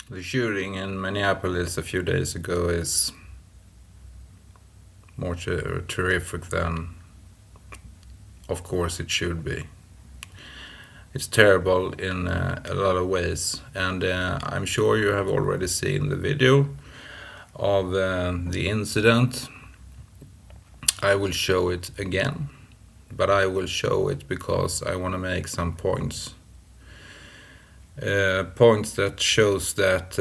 The shooting in Minneapolis a few days ago is more terrific than, of course, it should be. It's terrible in a lot of ways, and I'm sure you have already seen the video of the incident. I will show it again, but I will show it because I want to make some points. Points that shows that,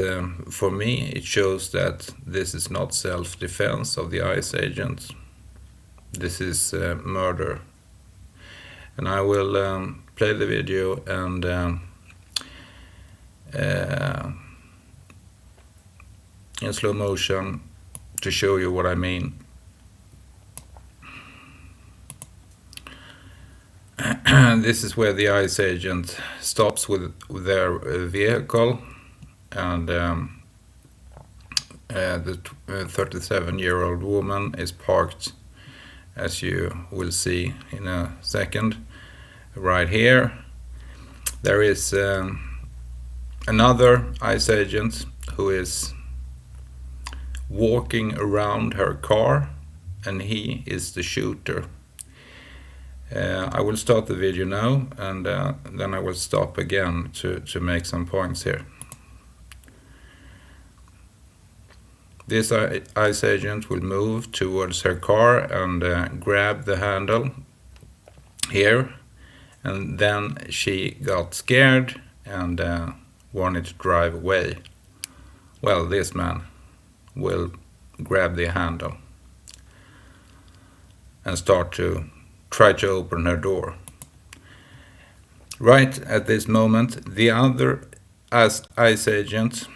for me, it shows that this is not self-defense of the ICE agent. This is murder. And I will play the video and in slow motion to show you what I mean. This is where the ICE agent stops with their vehicle, and the 37-year-old woman is parked, as you will see in a second, right here. There is another ICE agent who is walking around her car, and he is the shooter. I will start the video now, and then I will stop again to make some points here. This ICE agent will move towards her car and grab the handle here, and then she got scared and wanted to drive away. Well, this man will grab the handle and start to try to open her door. Right at this moment, the other ICE agent,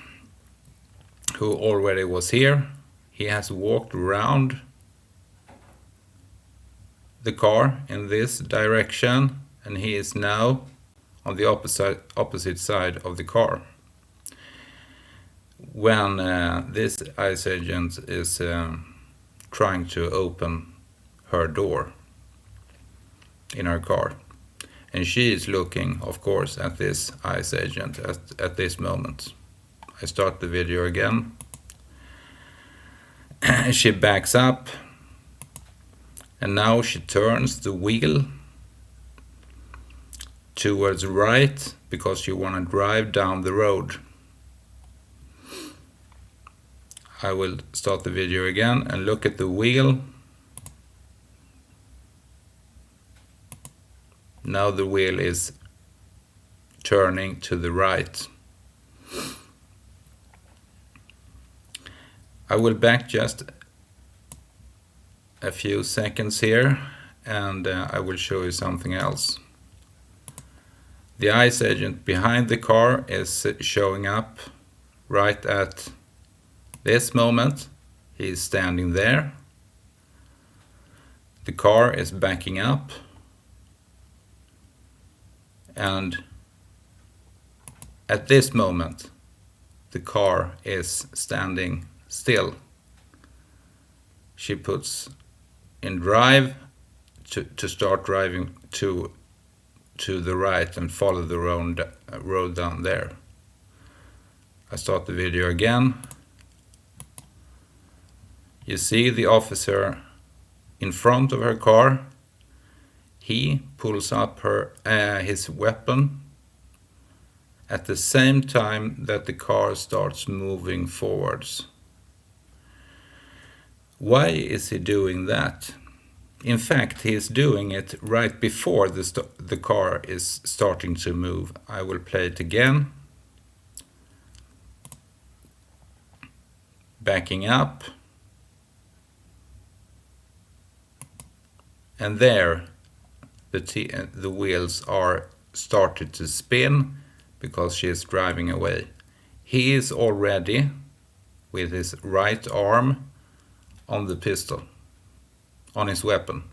who already was here, he has walked around the car in this direction, and he is now on the opposite side of the car. When this ICE agent is trying to open her door in her car, and she is looking, of course, at this ICE agent at this moment. I start the video again. She backs up, and now she turns the wheel towards right because you want to drive down the road. I will start the video again and look at the wheel. Now the wheel is turning to the right. I will back just a few seconds here, and I will show you something else. The ICE agent behind the car is showing up right at this moment. He is standing there. The car is backing up, and at this moment the car is standing still. She puts in drive to start driving to the right and follow the road down there. I start the video again. You see the officer in front of her car. He pulls up his weapon at the same time that the car starts moving forwards. Why is he doing that? In fact, he is doing it right before the car is starting to move. I will play it again. Backing up. And there, the wheels are started to spin because she is driving away. He is already with his right arm on the pistol, on his weapon.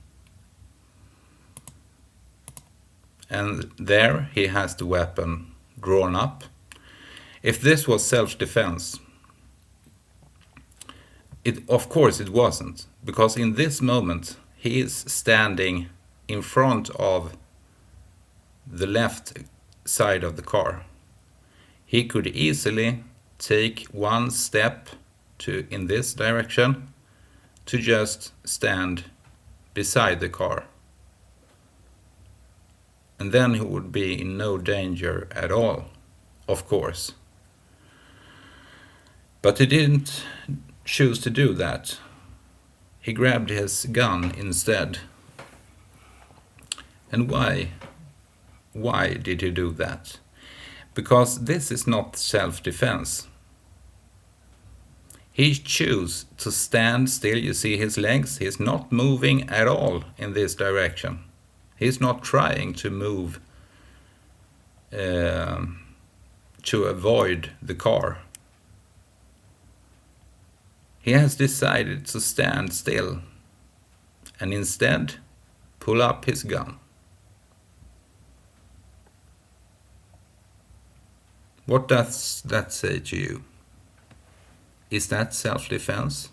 And there he has the weapon drawn up. If this was self-defense, of course it wasn't, because in this moment he is standing in front of the left side of the car. He could easily take one step in this direction to just stand beside the car. And then he would be in no danger at all, of course. But he didn't choose to do that. He grabbed his gun instead. And why? Why did he do that? Because this is not self-defense. He chose to stand still. You see his legs? He's not moving at all in this direction. He's not trying to move to avoid the car. He has decided to stand still and instead pull up his gun. What does that say to you? Is that self-defense?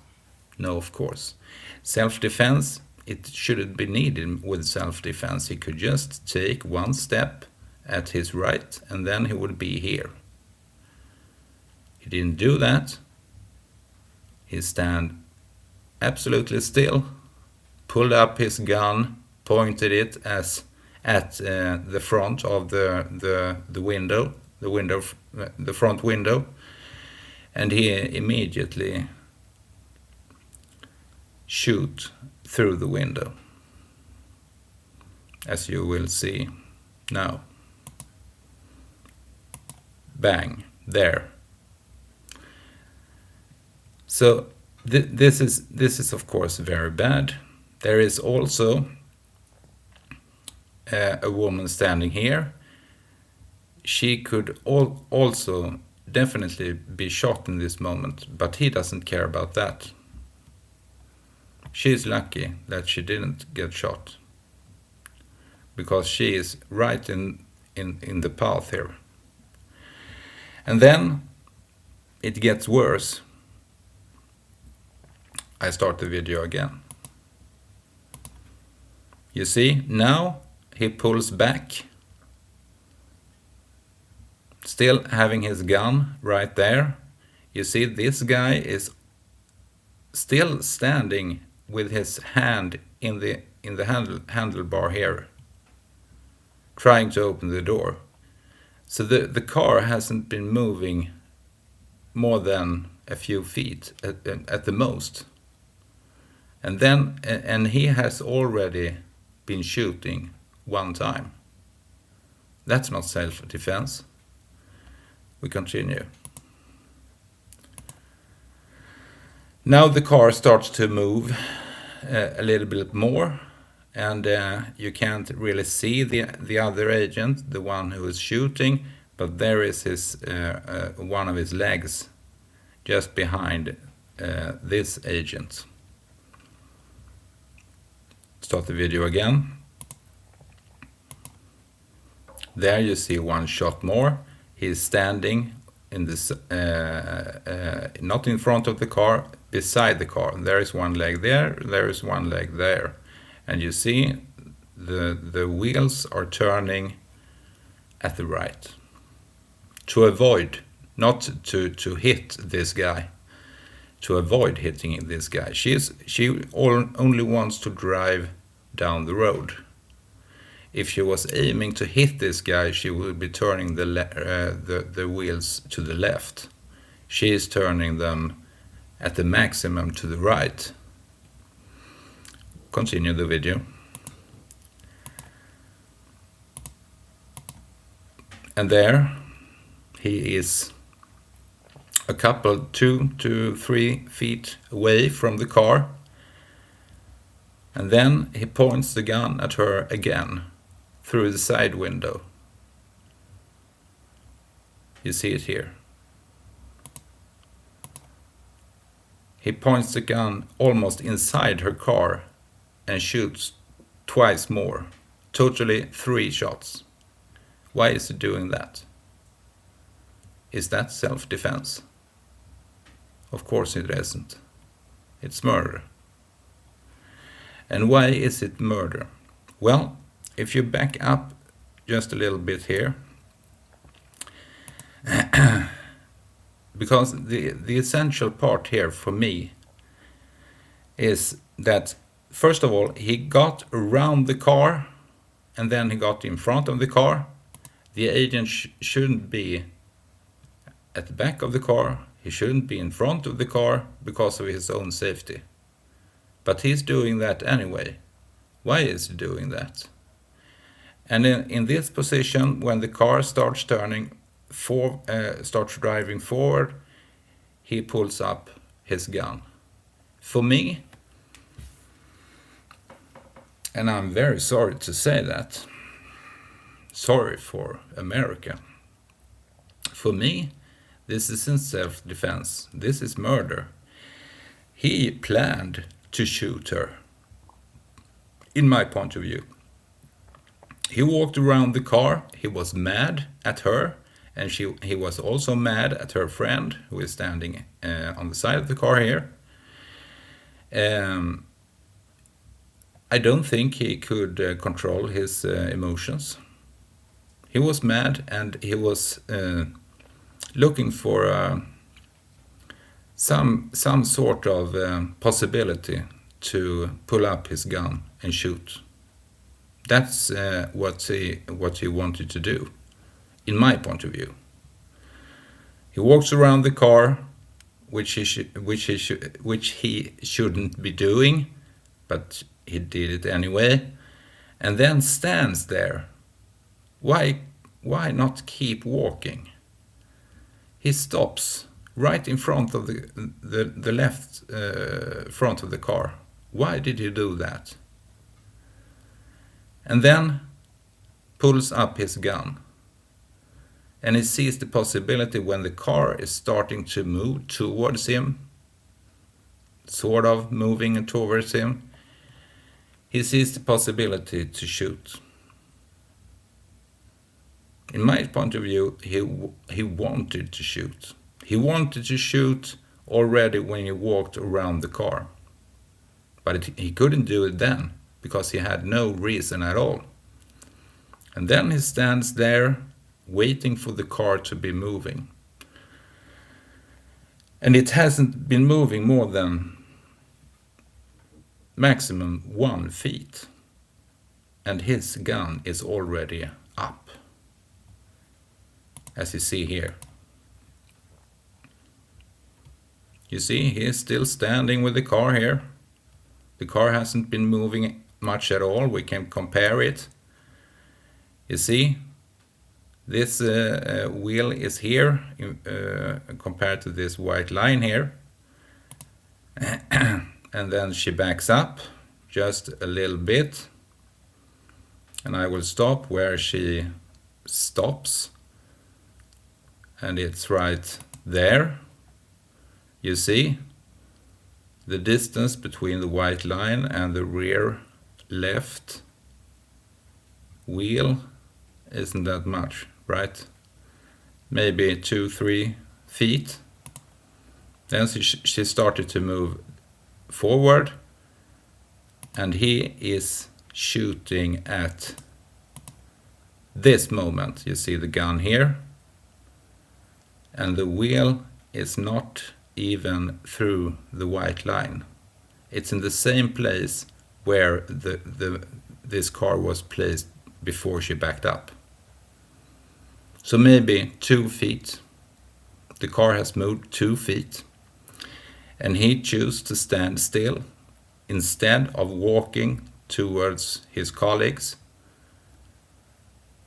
No, of course. Self-defense, it shouldn't be needed with self-defense. He could just take one step at his right and then he would be here. He didn't do that. He stand absolutely still, pulled up his gun, pointed it at the front of the window, the front window, and he immediately shoot through the window, as you will see now. Bang, there. So this is of course very bad. There is also a woman standing here. She could also definitely be shot in this moment, but he doesn't care about that. She's lucky that she didn't get shot, because she is right in the path here. And then it gets worse. I start the video again. You see, now he pulls back, still having his gun right there. You see, this guy is still standing with his hand in the handlebar here, trying to open the door. So the car hasn't been moving more than a few feet at the most. And he has already been shooting one time. That's not self-defense. We continue. Now the car starts to move a little bit more, and you can't really see the other agent, the one who is shooting, but there is his one of his legs just behind this agent. Start the video again. There you see one shot more. He's standing in this, not in front of the car, beside the car. There is one leg there, there is one leg there. And you see the wheels are turning at the right. To avoid, not to hit this guy, to avoid hitting this guy. She only wants to drive down the road. If she was aiming to hit this guy, she would be turning the wheels to the left. She is turning them at the maximum to the right. Continue the video. And there he is, a couple 2 to 3 feet away from the car, and then he points the gun at her again through the side window. You see it here. He points the gun almost inside her car and shoots twice more, totally 3 shots. Why is he doing that? Is that self-defense? Of course it isn't. It's murder. And why is it murder? Well, if you back up just a little bit here, because the essential part here for me is that, first of all, he got around the car and then he got in front of the car. The agent shouldn't be at the back of the car. He shouldn't be in front of the car because of his own safety. But he's doing that anyway. Why is he doing that? And in this position, when the car starts starts driving forward, he pulls up his gun. For me, and I'm very sorry to say that, sorry for America, for me, this isn't self-defense, this is murder. He planned to shoot her, in my point of view. He walked around the car, he was mad at her, and he was also mad at her friend, who is standing on the side of the car here. I don't think he could control his emotions. He was mad and he was looking for some sort of possibility to pull up his gun and shoot. That's what he wanted to do, in my point of view. He walks around the car, which he shouldn't be doing, but he did it anyway, and then stands there. Why not keep walking? He stops right in front of the left front of the car. Why did he do that? And then pulls up his gun. And he sees the possibility when the car is starting to move towards him, sort of moving towards him, he sees the possibility to shoot. In my point of view, he wanted to shoot. He wanted to shoot already when he walked around the car. But he couldn't do it then, because he had no reason at all. And then he stands there, waiting for the car to be moving. And it hasn't been moving more than maximum 1 feet. And his gun is already up, as you see here. You see, he is still standing with the car here. The car hasn't been moving much at all. We can compare it. You see, this wheel is here compared to this white line here. And then she backs up just a little bit. And I will stop where she stops. And it's right there. You see, the distance between the white line and the rear left wheel isn't that much, right? Maybe 2-3 feet. Then she started to move forward, and he is shooting at this moment. You see the gun here, and the wheel is not even through the white line. It's in the same place where this car was placed before she backed up. So maybe 2 feet. The car has moved 2 feet, and he chose to stand still instead of walking towards his colleagues.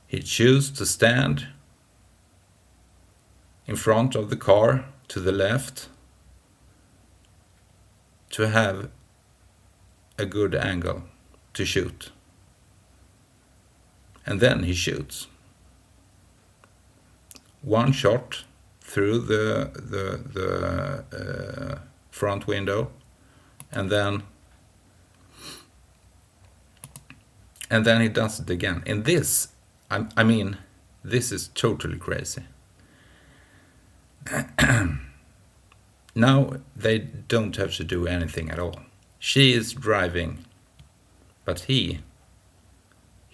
He chose to stand in front of the car to the left to have a good angle to shoot. And then he shoots. 1 shot through the front window, and then he does it again. In this, I mean, this is totally crazy. Now they don't have to do anything at all. She is driving, but he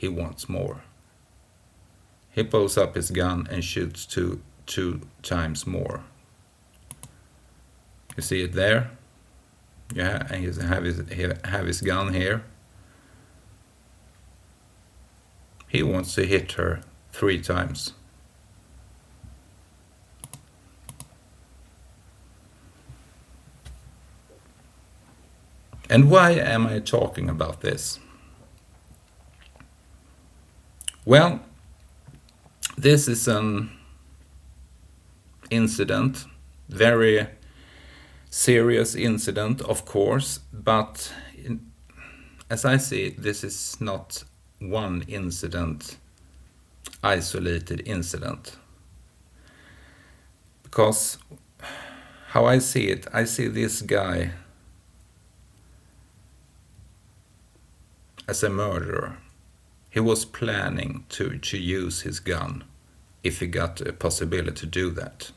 wants more. He pulls up his gun and shoots two times more. You see it there? Yeah, and he have his gun here. He wants to hit her 3 times. And why am I talking about this? Well, this is an incident, very serious incident, of course, but as I see it, this is not one incident, isolated incident. Because how I see it, I see this guy as a murderer. He was planning to use his gun if he got a possibility to do that.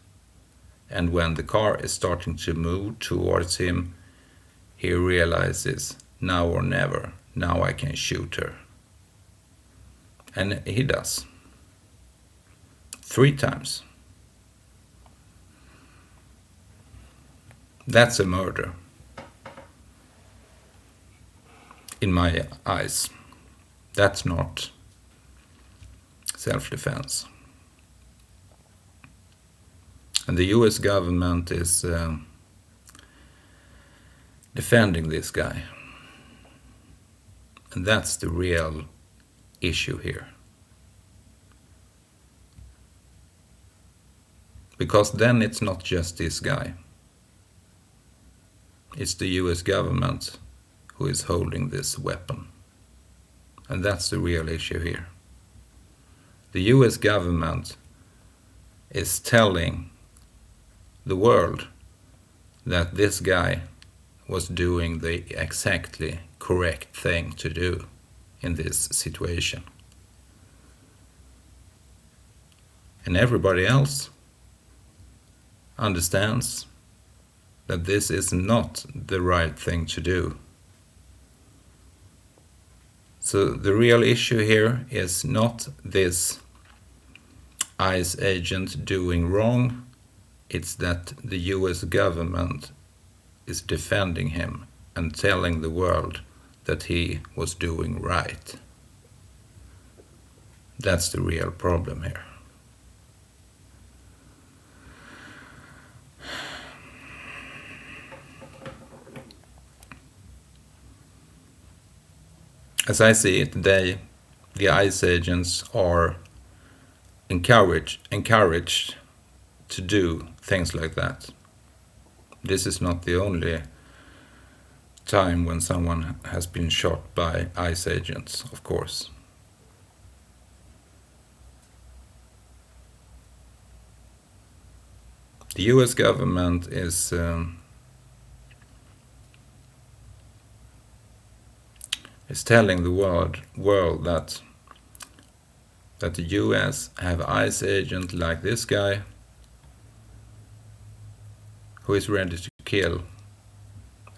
And when the car is starting to move towards him, he realizes, now or never, now I can shoot her. And he does. 3 times. That's a murder. In my eyes. That's not self-defense. And the US government is defending this guy. And that's the real issue here. Because then it's not just this guy. It's the US government who is holding this weapon. And that's the real issue here. The US government is telling the world that this guy was doing the exactly correct thing to do in this situation. And everybody else understands that this is not the right thing to do. So the real issue here is not this ICE agent doing wrong, it's that the US government is defending him and telling the world that he was doing right. That's the real problem here. As I see it today, the ICE agents are encouraged to do things like that. This is not the only time when someone has been shot by ICE agents, of course. The US government is telling the world that the US have ICE agent like this guy who is ready to kill,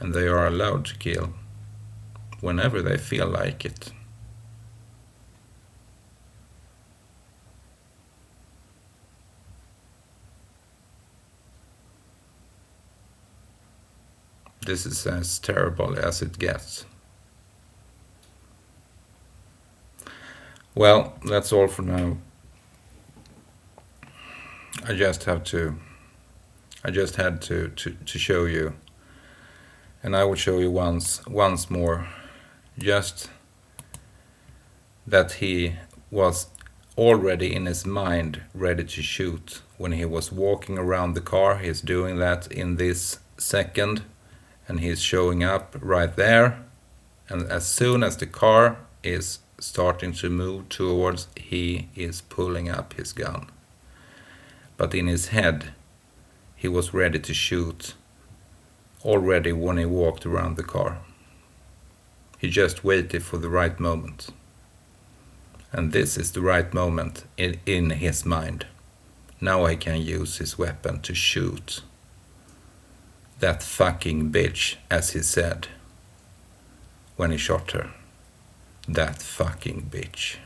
and they are allowed to kill whenever they feel like it. This is as terrible as it gets. Well, that's all for now. I just had to show you, and I will show you once more, just that he was already in his mind ready to shoot when he was walking around the car. He's doing that in this second, and he's showing up right there, and as soon as the car is starting to move towards, he is pulling up his gun. But in his head, he was ready to shoot already when he walked around the car. He just waited for the right moment. And this is the right moment in his mind. Now I can use his weapon to shoot that fucking bitch, as he said when he shot her. That fucking bitch.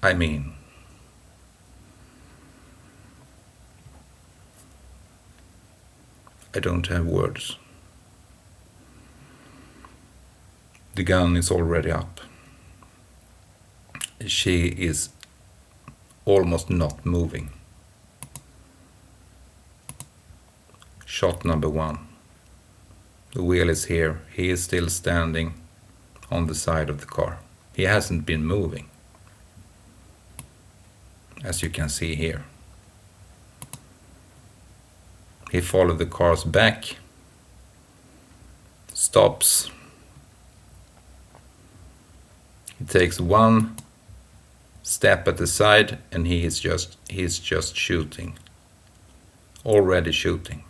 I mean, I don't have words. The gun is already up. She is almost not moving. Shot number 1. The wheel is here. He is still standing on the side of the car. He hasn't been moving, as you can see here. He followed the car's back, stops. He takes one step at the side and he is just shooting. Already shooting.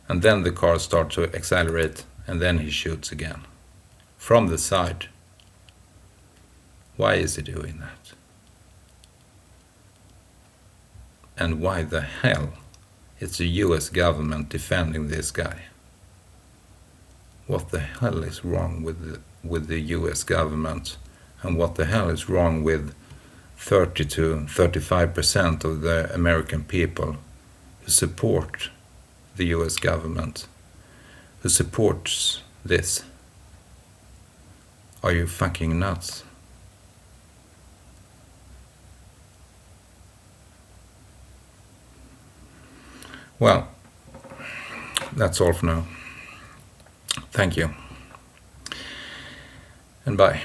And then the car starts to accelerate and then he shoots again. From the side. Why is he doing that? And why the hell is the US government defending this guy? What the hell is wrong with the US government? And what the hell is wrong with 30 to 35% of the American people who support the US government, who supports this? Are you fucking nuts? Well, that's all for now. Thank you. And bye.